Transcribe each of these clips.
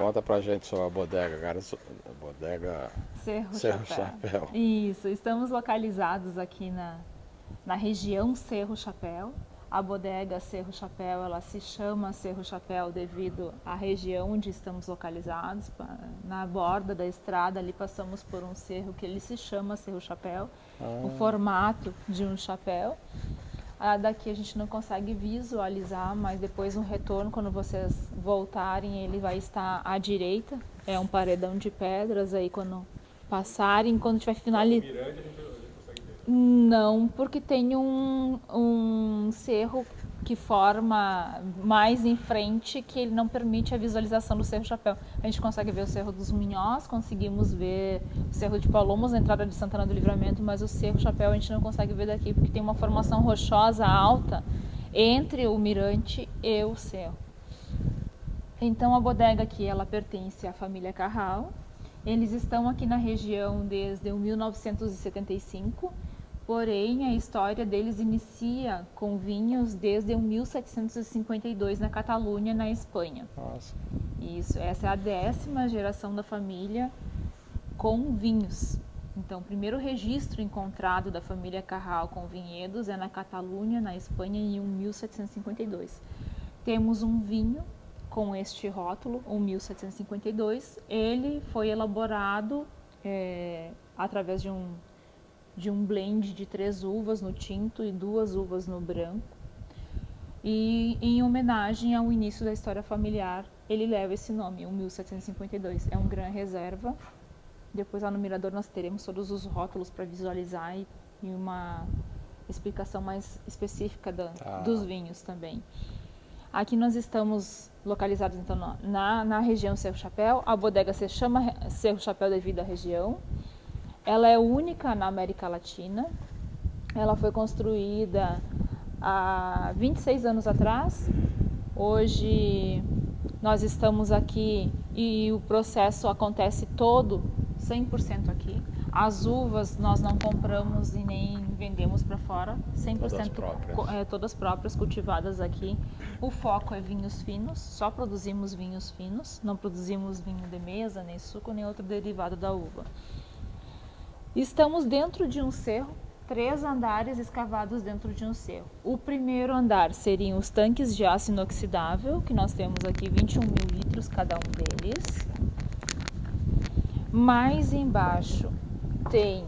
Conta pra gente sobre a bodega, cara. Bodega Cerro Cerro Chapéu. Chapéu. Isso, estamos localizados aqui na região Cerro Chapéu. A bodega Cerro Chapéu, ela se chama Cerro Chapéu devido à região onde estamos localizados. Na borda da estrada ali passamos por um cerro que ele se chama Cerro Chapéu, o formato de um chapéu. Daqui a gente não consegue visualizar, mas depois no retorno, quando vocês voltarem, ele vai estar à direita. É um paredão de pedras aí quando passarem, quando tiver finalizado. Mirante a gente consegue ver. Não, porque tem um cerro que forma mais em frente que ele não permite a visualização do Cerro Chapéu. A gente consegue ver o Cerro dos Minhós, conseguimos ver o Cerro de Palomos, a entrada de Santana do Livramento, mas o Cerro Chapéu a gente não consegue ver daqui porque tem uma formação rochosa alta entre o mirante e o cerro. Então a bodega aqui, ela pertence à família Carral. Eles estão aqui na região desde 1975. Porém, a história deles inicia com vinhos desde 1752 na Catalunha, na Espanha. Nossa. Isso, essa é a 10ª geração da família com vinhos. Então, o primeiro registro encontrado da família Carral com vinhedos é na Catalunha, na Espanha, em 1752. Temos um vinho com este rótulo, o 1752. Ele foi elaborado através de um blend de 3 uvas no tinto e 2 uvas no branco. E em homenagem ao início da história familiar, ele leva esse nome, o 1752. É um Gran Reserva. Depois lá no Mirador nós teremos todos os rótulos para visualizar e uma explicação mais específica dos vinhos também. Aqui nós estamos localizados então na região Cerro Chapéu. A bodega se chama Cerro Chapéu devido à região. Ela é única na América Latina. Ela foi construída há 26 anos atrás. Hoje nós estamos aqui e o processo acontece todo 100% aqui. As uvas nós não compramos e nem vendemos para fora, 100% todas próprias, cultivadas aqui. O foco é vinhos finos, só produzimos vinhos finos, não produzimos vinho de mesa, nem suco, nem outro derivado da uva. Estamos dentro de um cerro, 3 andares escavados dentro de um cerro. O primeiro andar seriam os tanques de aço inoxidável, que nós temos aqui 21 mil litros cada um deles. Mais embaixo tem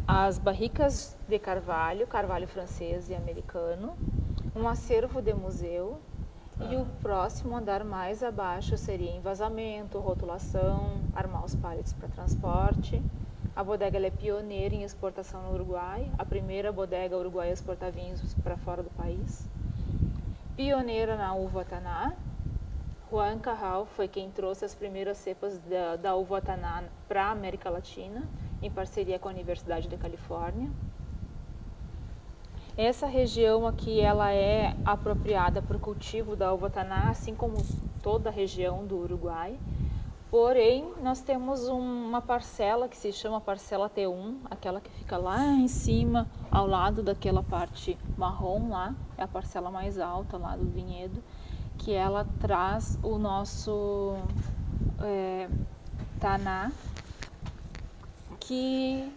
as barricas de carvalho, carvalho francês e americano, um acervo de museu. E o próximo andar mais abaixo seria envasamento, rotulação, armar os pallets para transporte. A bodega é pioneira em exportação no Uruguai, a primeira bodega uruguaia a exportar vinhos para fora do país. Pioneira na uva Taná. Juan Carral foi quem trouxe as primeiras cepas da uva Taná para a América Latina, em parceria com a Universidade da Califórnia. Essa região aqui ela é apropriada para o cultivo da uva Taná, assim como toda a região do Uruguai. Porém, nós temos uma parcela que se chama parcela T1, aquela que fica lá em cima, ao lado daquela parte marrom lá, é a parcela mais alta lá do vinhedo, que ela traz o nosso Taná, que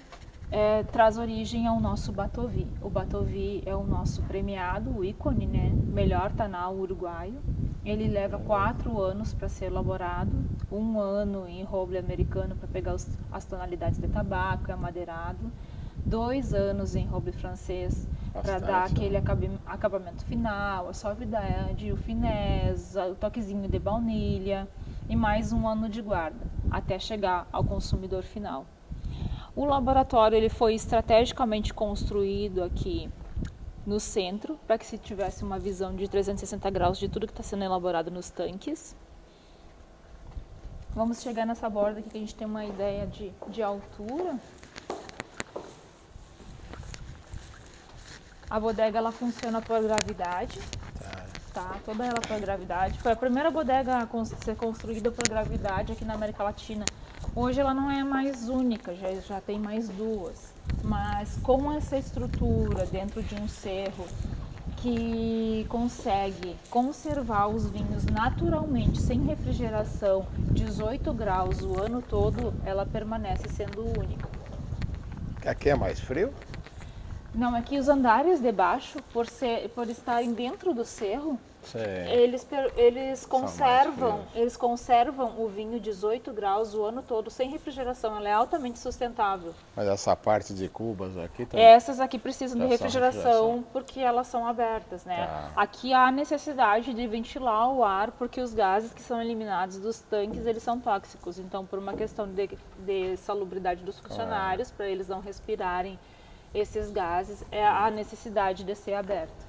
traz origem ao nosso Batovi. O Batovi é o nosso premiado, o ícone, né? Melhor Taná uruguaio. Ele leva 4 anos para ser elaborado, 1 ano em roble americano para pegar as tonalidades de tabaco e amadeirado, 2 anos em roble francês para dar aquele acabamento final, a suavidade, o finesse, o toquezinho de baunilha e mais 1 ano de guarda, até chegar ao consumidor final. O laboratório ele foi estrategicamente construído aqui no centro, para que se tivesse uma visão de 360 graus de tudo que está sendo elaborado nos tanques. Vamos chegar nessa borda aqui que a gente tem uma ideia de altura. A bodega ela funciona por gravidade, tá? Toda ela por gravidade. Foi a primeira bodega a ser construída por gravidade aqui na América Latina. Hoje ela não é mais única, já tem mais 2. Mas com essa estrutura dentro de um cerro, que consegue conservar os vinhos naturalmente, sem refrigeração, 18 graus o ano todo, ela permanece sendo única. Aqui é mais frio? Não, é que os andares de baixo, por estarem dentro do cerro, eles conservam o vinho 18 graus o ano todo, sem refrigeração. Ela é altamente sustentável. Mas essa parte de cubas aqui também? Essas aqui precisam de refrigeração porque elas são abertas, né? Tá. Aqui há necessidade de ventilar o ar porque os gases que são eliminados dos tanques, eles são tóxicos. Então, por uma questão de salubridade dos funcionários, para eles não respirarem esses gases, é a necessidade de ser aberto.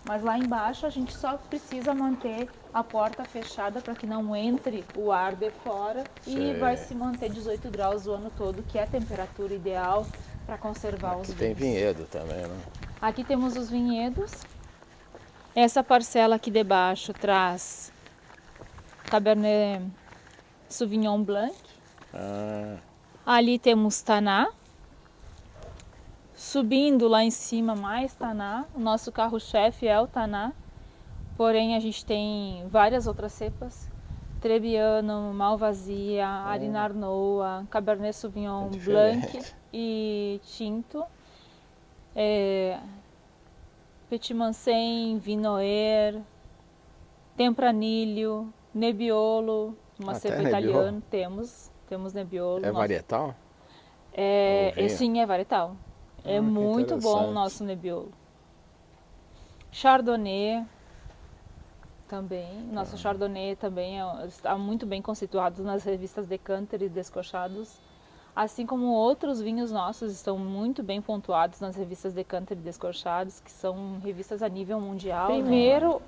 Mas lá embaixo a gente só precisa manter a porta fechada para que não entre o ar de fora e vai se manter 18 graus o ano todo, que é a temperatura ideal para conservar os vinhos. Tem vinhedo também, né? Aqui temos os vinhedos. Essa parcela aqui de baixo traz Cabernet Sauvignon Blanc. Ali temos Taná. Subindo lá em cima mais Taná, o nosso carro-chefe é o Taná, porém a gente tem várias outras cepas, Trebbiano, Malvasia, Arina Arnoa, Cabernet Sauvignon Blanc e Tinto, Petit Mansem, Vinoer, Tempranillo, Nebbiolo, uma cepa italiana, temos Nebbiolo. É varietal? Sim, é varietal. É muito bom o nosso Nebbiolo. Chardonnay também. Nosso Chardonnay também está muito bem conceituado nas revistas Decanter e Descorchados. Assim como outros vinhos nossos estão muito bem pontuados nas revistas Decanter e Descorchados, que são revistas a nível mundial. Primeiro,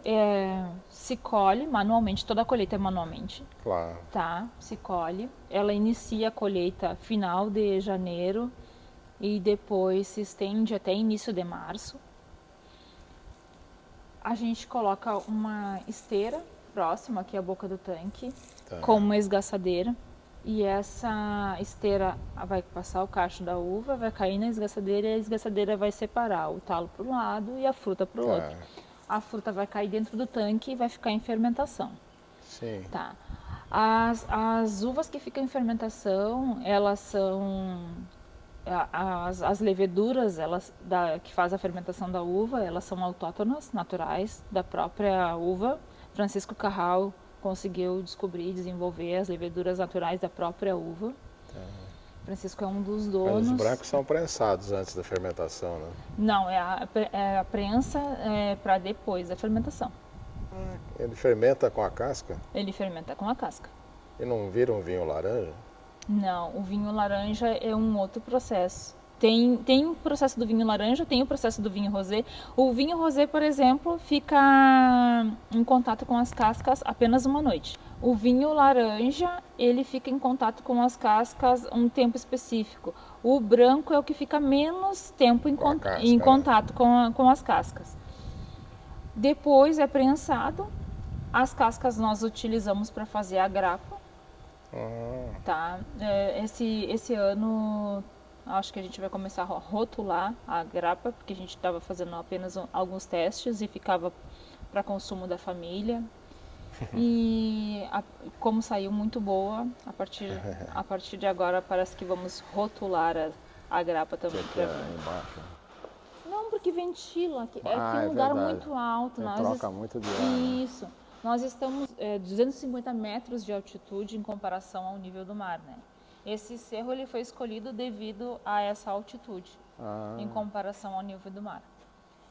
se colhe manualmente, toda a colheita é manualmente. Claro. Tá, se colhe. Ela inicia a colheita final de janeiro e depois se estende até início de março. A gente coloca uma esteira próxima aqui à boca do tanque, com uma esgaçadeira. E essa esteira vai passar o cacho da uva, vai cair na esgaçadeira e a esgaçadeira vai separar o talo para um lado e a fruta para o outro. A fruta vai cair dentro do tanque e vai ficar em fermentação. Sim. Tá. As uvas que ficam em fermentação, elas são... As leveduras que fazem a fermentação da uva, elas são autóctonas, naturais, da própria uva. Francisco Carral conseguiu descobrir e desenvolver as leveduras naturais da própria uva. Francisco é um dos donos. Mas os brancos são prensados antes da fermentação, né? Não, a prensa para depois da fermentação. Ele fermenta com a casca? Ele fermenta com a casca. E não vira um vinho laranja? Não, o vinho laranja é um outro processo. Tem o processo do vinho laranja, tem o processo do vinho rosé. O vinho rosé, por exemplo, fica em contato com as cascas apenas uma noite. O vinho laranja, ele fica em contato com as cascas um tempo específico. O branco é o que fica menos tempo em contato com as cascas. Depois é prensado. As cascas nós utilizamos para fazer a grapa. Tá? Esse ano acho que a gente vai começar a rotular a grapa, porque a gente estava fazendo apenas alguns testes e ficava para consumo da família. E como saiu muito boa, a partir de agora parece que vamos rotular a grapa também. Embaixo. Não, porque ventila, é um lugar muito alto. Troca muito de ar. Isso. Nós estamos 250 metros de altitude em comparação ao nível do mar, né? Esse cerro ele foi escolhido devido a essa altitude, em comparação ao nível do mar.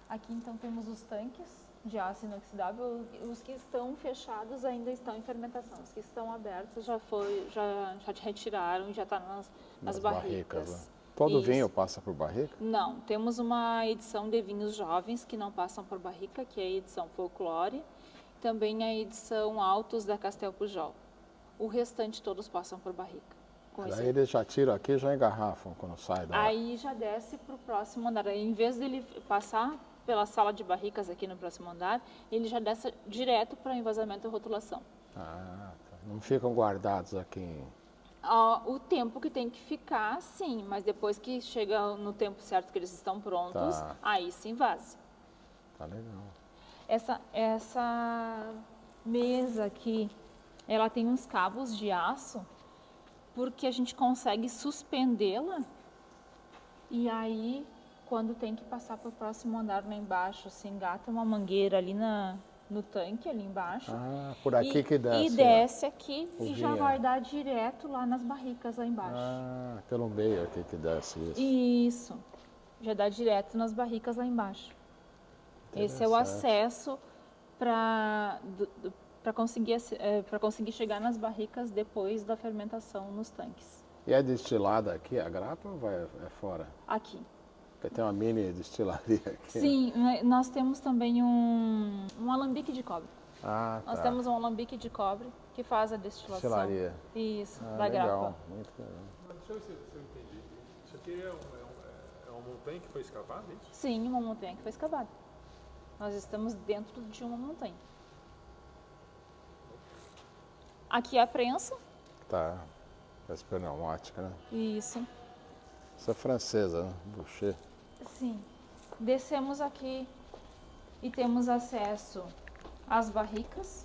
Aqui então temos os tanques de aço inoxidável. Os que estão fechados ainda estão em fermentação. Os que estão abertos já retiraram, já está nas barricas. Né? Todo vinho passa por barrica? Não, temos uma edição de vinhos jovens que não passam por barrica, que é a edição Folklore. Também a edição Altos da Castel Pujol. O restante todos passam por barrica. Aí eles já tiram aqui e já engarrafam quando sai da... Aí já desce para o próximo andar. Em vez dele passar pela sala de barricas aqui no próximo andar, ele já desce direto para o envasamento e rotulação. Tá. Não ficam guardados aqui O tempo que tem que ficar, sim. Mas depois que chega no tempo certo que eles estão prontos, aí se invase. Tá legal. Essa mesa aqui, ela tem uns cabos de aço, porque a gente consegue suspendê-la e aí, quando tem que passar para o próximo andar lá embaixo, se engata uma mangueira ali no tanque, ali embaixo. Ah, por aqui que desce. E desce aqui o e já vinho. vai dar direto lá nas barricas lá embaixo. Ah, pelo meio aqui que desce isso. Isso, já dá direto nas barricas lá embaixo. Esse é o acesso para conseguir chegar nas barricas depois da fermentação nos tanques. E é destilada aqui a grapa ou é fora? Aqui. Porque tem uma mini destilaria aqui. Sim, nós temos também um alambique de cobre. Ah, tá. Nós temos um alambique de cobre que faz a destilação. Destilaria. Isso, Ah, da legal, grapa. muito legal. Deixa eu ver se eu entendi. Isso aqui é uma montanha que foi escavada, é isso? Sim, uma montanha que foi escavada. Nós estamos dentro de uma montanha. Aqui é a prensa. Tá. Essa pneumática, né? Isso. Essa é francesa, né? Boucher. Sim. Descemos aqui e temos acesso às barricas.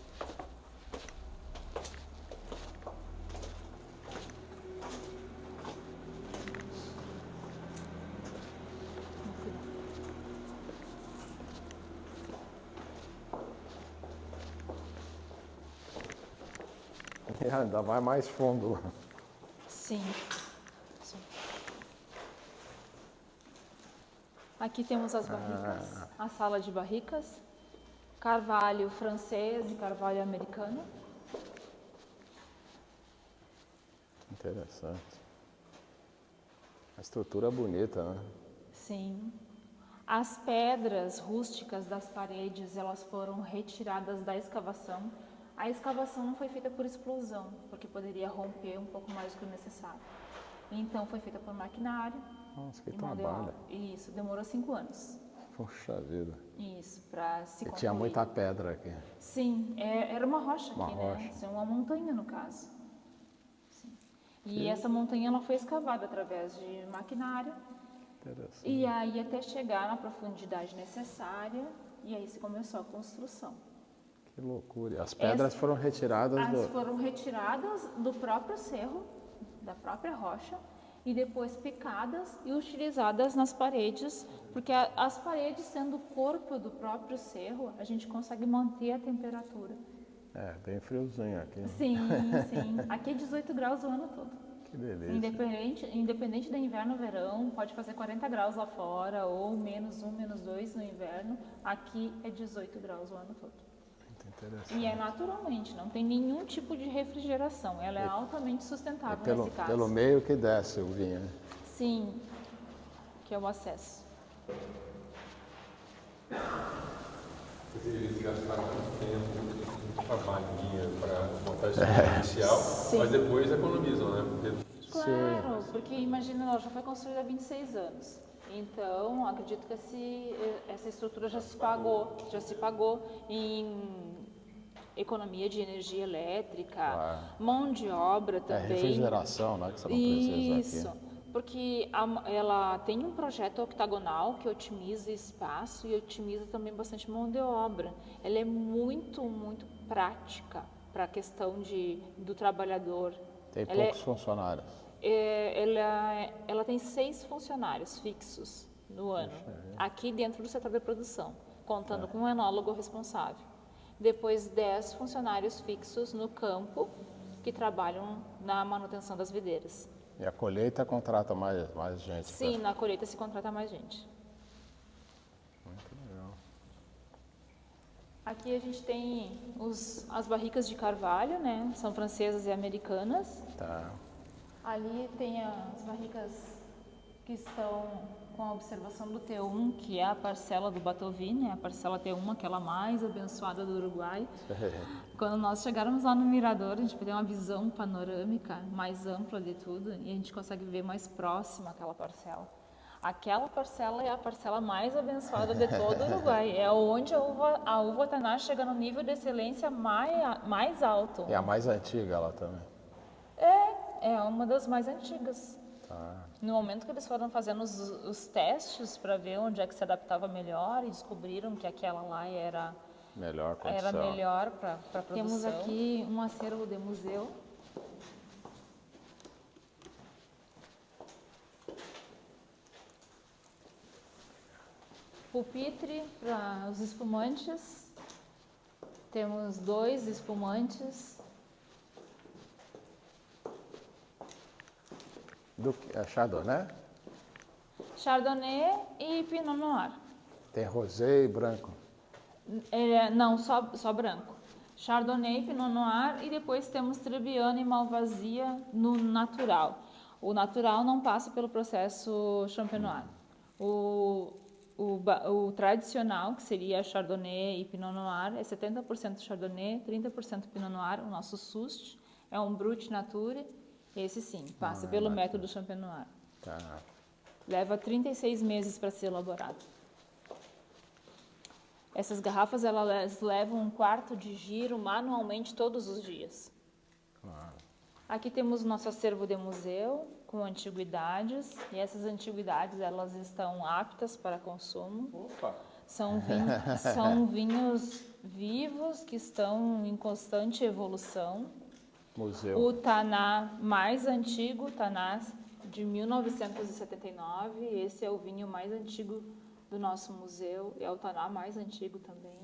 E ainda vai mais fundo. Sim. Sim. Aqui temos as barricas, a sala de barricas, carvalho francês e carvalho americano. Interessante. A estrutura é bonita, né? Sim. As pedras rústicas das paredes, elas foram retiradas da escavação. A escavação não foi feita por explosão, porque poderia romper um pouco mais do que o necessário. Então foi feita por maquinário. Nossa, que e mão de trabalho. obra. Isso, demorou 5 anos. Puxa vida. Isso, para se E concluir. tinha muita pedra aqui. Sim, era uma rocha Uma aqui, rocha. né? Isso é uma montanha, no caso. Sim. E essa montanha ela foi escavada através de maquinário. Interessante. E aí até chegar na profundidade necessária, e aí se começou a construção. Que loucura. E as pedras foram retiradas Foram retiradas do próprio cerro, da própria rocha, e depois picadas e utilizadas nas paredes, porque as paredes, sendo o corpo do próprio cerro, a gente consegue manter a temperatura. É, bem friozinho aqui. Sim, sim. Aqui é 18 graus o ano todo. Que delícia. Independente do inverno ou verão, pode fazer 40 graus lá fora, ou -1, -2 no inverno, aqui é 18 graus o ano todo. Muito interessante. E é naturalmente, não tem nenhum tipo de refrigeração, ela é altamente sustentável nesse caso. Pelo meio que desce o vinho, né? Sim, que é o acesso. Eles gastaram muito tempo, muito trabalho, dinheiro para montar a estrutura inicial, mas depois economizam, né? Porque Claro, porque imagina, ela já foi construída há 26 anos. Então, acredito que essa estrutura já se pagou em economia de energia elétrica, mão de obra também. É refrigeração, né? Que você não precisa Isso, aqui. porque ela tem um projeto octagonal que otimiza espaço e otimiza também bastante mão de obra. Ela é muito, muito prática para a questão do trabalhador. Tem poucos funcionários. Ela tem 6 funcionários fixos no ano, aqui dentro do setor de produção, contando com um enólogo responsável. Depois 10 funcionários fixos no campo, que trabalham na manutenção das videiras. E a colheita contrata mais gente. Sim, na colheita se contrata mais gente. Muito legal. Aqui a gente tem as barricas de carvalho, né? São francesas e americanas. Tá. Ali tem as barricas que estão com a observação do T1, que é a parcela do Batovi, né? A parcela T1, aquela mais abençoada do Uruguai. Quando nós chegarmos lá no mirador, a gente vai ter uma visão panorâmica mais ampla de tudo e a gente consegue ver mais próxima aquela parcela. Aquela parcela é a parcela mais abençoada de todo o Uruguai. É onde a uva Taná chega no nível de excelência mais alto. E a mais antiga ela também. É uma das mais antigas. No momento que eles foram fazendo os testes para ver onde é que se adaptava melhor e descobriram que aquela lá era Melhor condição. era melhor para produção. Temos aqui um acervo de museu. Pupitre para os espumantes. Temos 2 espumantes. É Chardonnay? Chardonnay e Pinot Noir. Tem rosé e branco. Não, só branco. Chardonnay, Pinot Noir e depois temos Trebbiano e Malvasia no natural. O natural não passa pelo processo Champenois. O tradicional, que seria Chardonnay e Pinot Noir, é 70% Chardonnay, 30% Pinot Noir. O nosso Sust é um Brut Nature. Esse sim, passa pelo método Champenois. Tá. Leva 36 meses para ser elaborado. Essas garrafas elas levam 1/4 de giro manualmente todos os dias. Claro. Aqui temos nosso acervo de museu com antiguidades e essas antiguidades elas estão aptas para consumo. Opa! São vinhos vivos que estão em constante evolução. Museu. O Taná mais antigo, Taná de 1979, esse é o vinho mais antigo do nosso museu, é o Taná mais antigo também.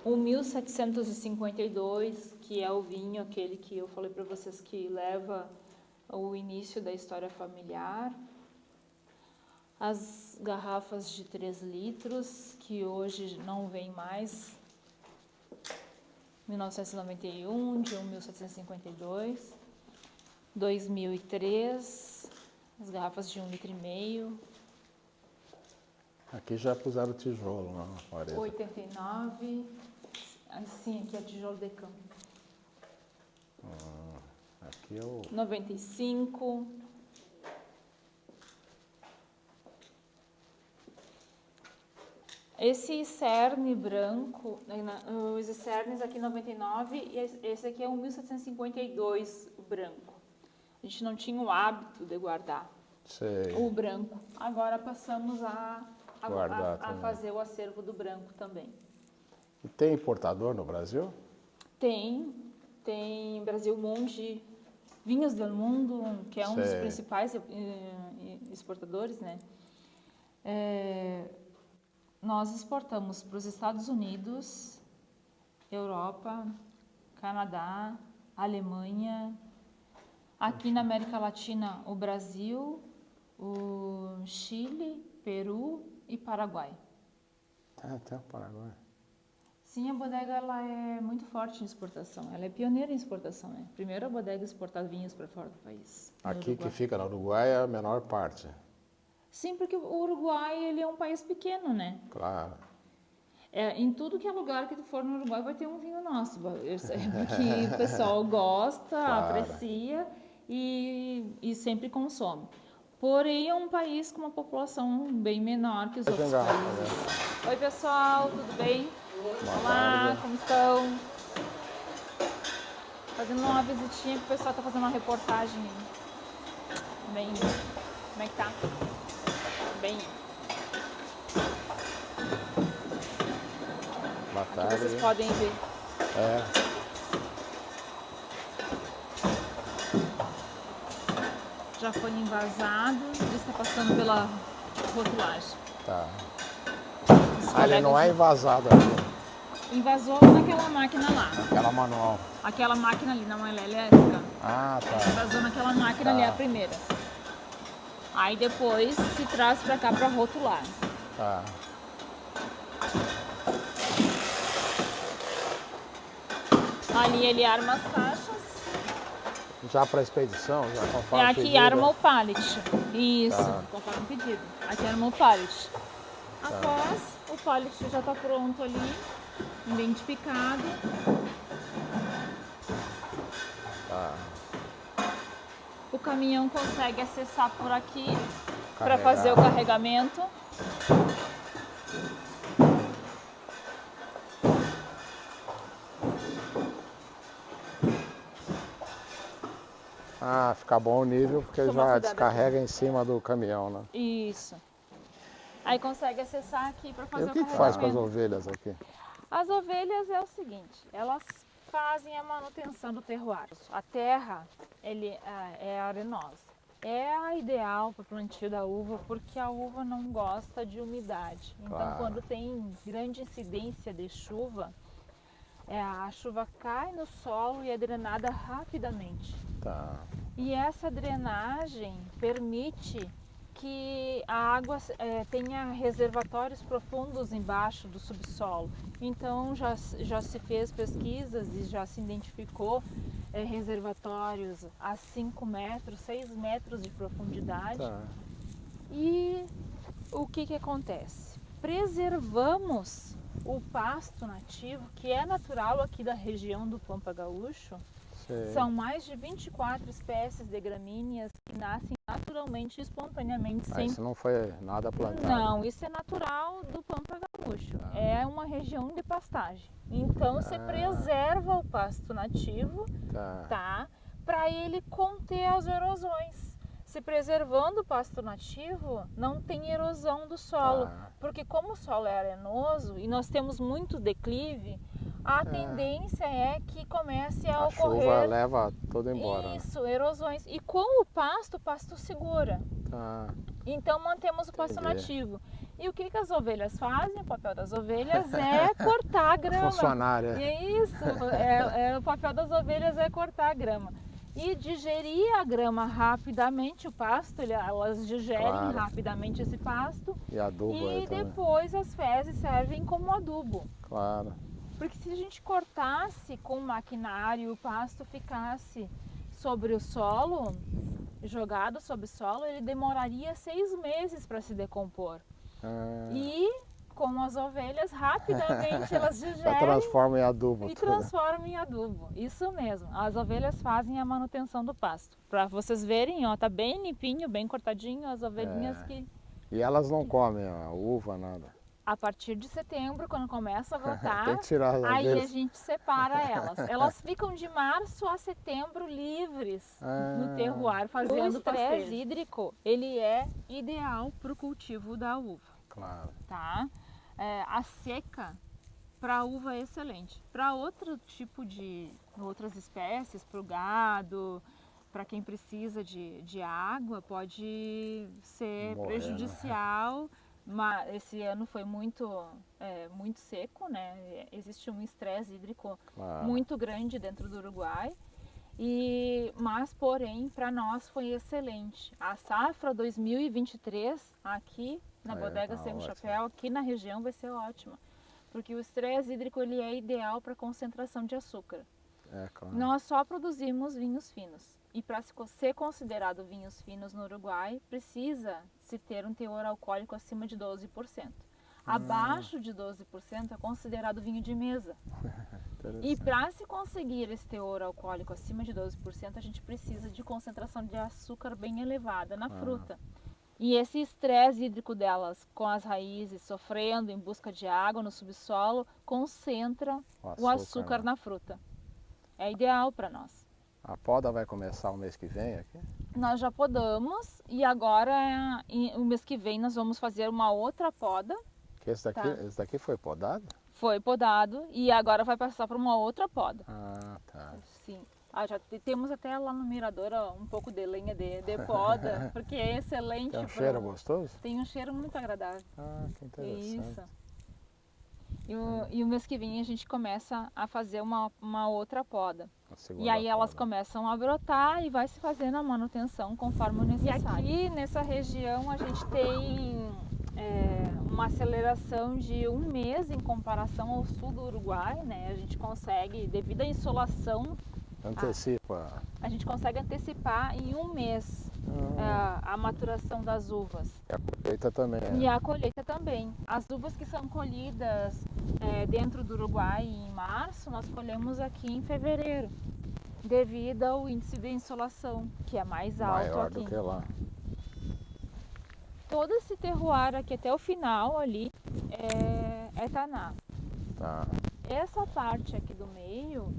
O 1752, que é o vinho, aquele que eu falei para vocês que leva o início da história familiar. As garrafas de 3 litros, que hoje não vem mais. 1991, de 1752. 2003, as garrafas de 1,5 litro. Aqui já puseram tijolo na parede. 89, assim, aqui é tijolo de campo. Aqui é o... 95. Esse cerne branco, os cernes aqui 99 e esse aqui é um 1752, o branco. A gente não tinha o hábito de guardar Sei. o branco. Agora passamos a Guardar fazer o acervo do branco também. E tem importador no Brasil? Tem Brasil Monge, Vinhos do Mundo, que é um dos Sei. principais exportadores, né? Nós exportamos para os Estados Unidos, Europa, Canadá, Alemanha, aqui na América Latina, o Brasil, o Chile, Peru e Paraguai. Até o Paraguai. Sim, a bodega ela é muito forte em exportação. Ela é pioneira em exportação, né? Primeira bodega a exportar vinhos para fora do país. no Aqui Uruguai. que fica no Uruguai é a menor parte. Sim, porque o Uruguai ele é um país pequeno, né? Claro. Em tudo que é lugar que tu for no Uruguai vai ter um vinho nosso. Porque o pessoal gosta, Claro. aprecia e sempre consome. Porém, é um país com uma população bem menor que os outros Legal, países. Oi, pessoal, tudo bem? Olá, tarde. como estão? Fazendo uma visitinha que o pessoal está fazendo uma reportagem. Bem, como é que tá? Bem. Boa Aqui tarde. vocês podem ver. É. Já foi envasado, já está passando pela rotulagem. Tá. Os Ele não é colegas- envasado aqui. Invasou naquela máquina lá. Aquela manual. Aquela máquina ali, não é elétrica. Ah, tá. Invasou naquela máquina ali, a primeira. Aí depois se traz pra cá pra rotular. Tá. Ali ele arma as caixas. Já para expedição, já E conforme aqui pedido. arma o pallet. Isso, Tá. conforme pedido. Aqui arma o pallet. Após, o pallet já está pronto ali, identificado. Tá. O caminhão consegue acessar por aqui para Carregar. fazer o carregamento. Ah, ficar bom o nível, porque Toma já cuidado descarrega em cima do caminhão, né? Isso. Aí consegue acessar aqui para E fazer o que faz com as carregamento. ovelhas aqui? As ovelhas é o seguinte, elas fazem a manutenção do terroir. A terra é arenosa. É a ideal para o plantio da uva, porque a uva não gosta de umidade. Então, Claro. quando tem grande incidência de chuva, a chuva cai no solo e é drenada rapidamente. Tá. E essa drenagem permite que a água tenha reservatórios profundos embaixo do subsolo. Então já se fez pesquisas e já se identificou reservatórios a 5 metros, 6 metros de profundidade. Tá. E o que acontece? Preservamos o pasto nativo, que é natural aqui da região do Pampa Gaúcho. Sei. São mais de 24 espécies de gramíneas que nascem naturalmente e espontaneamente, sem... Isso não foi nada plantado. Não, isso é natural do Pampa Gaúcho. É uma região de pastagem. Então você preserva o pasto nativo, tá? Para ele conter as erosões. Se preservando o pasto nativo, não tem erosão do solo. Porque como o solo é arenoso e nós temos muito declive, a tendência é que comece a ocorrer... A chuva leva tudo embora. Isso, erosões. E com o pasto segura. Tá. Então mantemos o pasto Entendi. nativo. E o que as ovelhas fazem? O papel das ovelhas é cortar a grama. Funcionária. Isso, o papel das ovelhas é cortar a grama. E digerir a grama rapidamente, o pasto, elas digerem rapidamente esse pasto. E adubo aí E também. depois as fezes servem como adubo. Claro. Porque se a gente cortasse com maquinário, o pasto ficasse sobre o solo, jogado sobre o solo, ele demoraria 6 meses para se decompor. E com as ovelhas, rapidamente elas Já digerem transforma em adubo. e tudo. transformam em adubo. Isso mesmo, as ovelhas fazem a manutenção do pasto. Para vocês verem, ó, tá bem limpinho, bem cortadinho, as ovelhinhas que... E elas não comem a uva, nada. A partir de setembro, quando começa a brotar, Tem que tirar as aí ovelhas. a gente separa elas. Elas ficam de março a setembro livres no terroir, fazendo o estresse hídrico. Ele é ideal para o cultivo da uva. Claro. Tá? A seca para a uva é excelente. Para outro tipo de outras espécies, para o gado, para quem precisa de água, pode ser Morrer, prejudicial. Mas esse ano foi muito seco, né? Existe um estresse hídrico muito grande dentro do Uruguai. Mas, porém, para nós foi excelente. A safra 2023 aqui na Bodega Cerro Chapéu, aqui na região, vai ser ótima. Porque o estresse hídrico ele é ideal para concentração de açúcar. Claro. Nós só produzimos vinhos finos. E para ser considerado vinhos finos no Uruguai, precisa se ter um teor alcoólico acima de 12%. Abaixo de 12% é considerado vinho de mesa. E para se conseguir esse teor alcoólico acima de 12%, a gente precisa de concentração de açúcar bem elevada na fruta. E esse estresse hídrico delas, com as raízes sofrendo em busca de água no subsolo, concentra o açúcar na fruta. É ideal para nós. A poda vai começar o mês que vem aqui? Nós já podamos e agora, o mês que vem, nós vamos fazer uma outra poda. Que esse daqui foi podado? Foi podado e agora vai passar para uma outra poda. Ah, tá. Sim. Já temos até lá no mirador um pouco de lenha de poda, porque é excelente. Tem um cheiro gostoso? Tem um cheiro muito agradável. Ah, que interessante. Isso. E o mês que vem a gente começa a fazer uma outra poda. E aí elas começam a brotar e vai se fazendo a manutenção conforme o necessário. E aqui nessa região a gente tem uma aceleração de 1 mês em comparação ao sul do Uruguai, né? A gente consegue, devido à insolação, antecipa. A gente consegue antecipar em 1 mês a maturação das uvas. E a colheita também. E a colheita também. As uvas que são colhidas dentro do Uruguai em março, nós colhemos aqui em fevereiro, devido ao índice de insolação, que é mais alto maior aqui. do que lá. Todo esse terroir aqui até o final ali é taná. Tá. Essa parte aqui do meio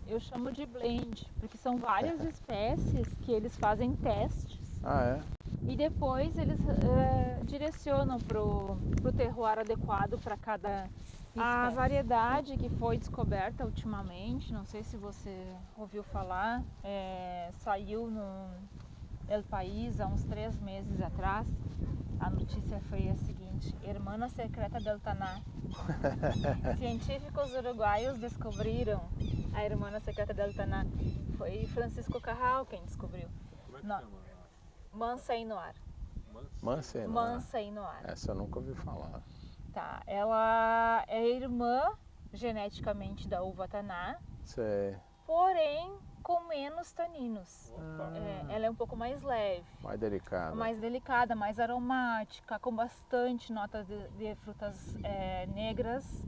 eu chamo de blend, porque são várias espécies que eles fazem testes Ah, é? e depois eles direcionam pro terroir adequado para cada espécie. A variedade que foi descoberta ultimamente, não sei se você ouviu falar, saiu no El País há uns 3 meses atrás. A notícia foi a seguinte: Hermana secreta del Taná. Científicos uruguaios descobriram a Hermana secreta del Taná. Foi Francisco Carral quem descobriu. Como é que chama? Mansa e Noir. Mansa. Mansa e Noir. Essa eu nunca ouvi falar. Tá, ela é irmã geneticamente da uva Taná, Sei. porém com menos taninos. Ela é um pouco mais leve. Mais delicada. Mais delicada, mais aromática, com bastante notas de frutas negras.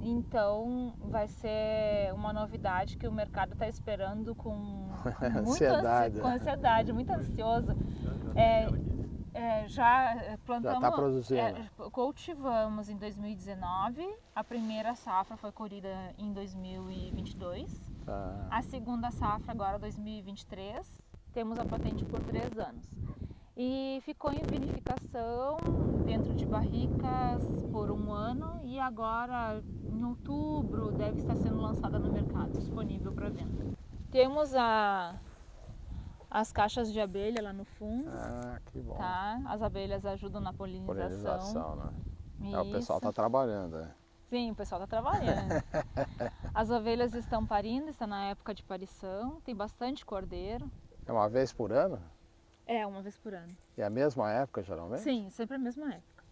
Então vai ser uma novidade que o mercado está esperando com muita Ansiedade. com ansiedade, muito ansioso. Já plantamos, Já tá produzindo. cultivamos em 2019, a primeira safra foi colhida em 2022. Tá. A segunda safra agora 2023, temos a patente por 3 anos. E ficou em vinificação dentro de barricas por 1 ano e agora em outubro deve estar sendo lançada no mercado, disponível para venda. Temos as caixas de abelha lá no fundo, Ah, que bom. tá? As abelhas ajudam na polinização. Né? O pessoal Isso. está trabalhando, né? Sim, o pessoal está trabalhando. As ovelhas estão parindo, está na época de parição, tem bastante cordeiro. É uma vez por ano? É, uma vez por ano. E é a mesma época, geralmente? Sim, sempre a mesma época.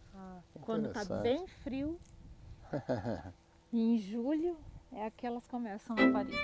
Quando está Interessante. bem frio, e em julho é que elas começam a parir.